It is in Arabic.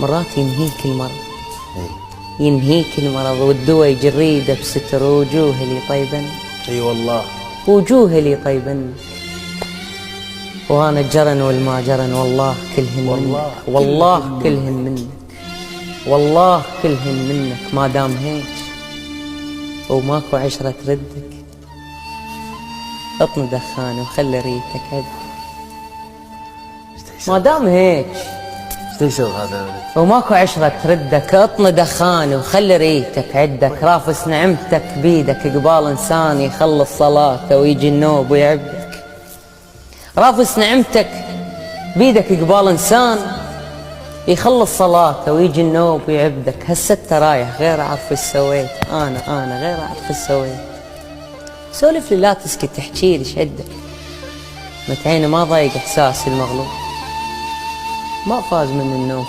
مرات ينهيك المرض، ينهيك المرض والدواء يجريده بستر وجوه اللي طيبا. اي والله وجوه اللي طيبا. وانا الجرن والما جرن والله كلهن منك، والله كلهن منك، والله كلهن منك. ما دام هيك وماكو عشرة تردك، اطن دخان وخلي ريتك عد. ما دام هيك ايش يسوي هذا الولد؟ وماكو عشرة تردك، اطن دخان وخلي ريتك عدك. رافس نعمتك بيدك قبال انسان يخلص صلاته ويجي النوب ويعبدك. رافس نعمتك بيدك قبال انسان يخلص صلاته ويجي النوب ويعبدك. هالستة رايح غير اعرف ايش سويت، انا غير اعرف ايش سويت. سولف لي لا تسكت، تحكي لي شدك. متعيني ما ضايق احساسي المغلوب، ما فاز من النوم.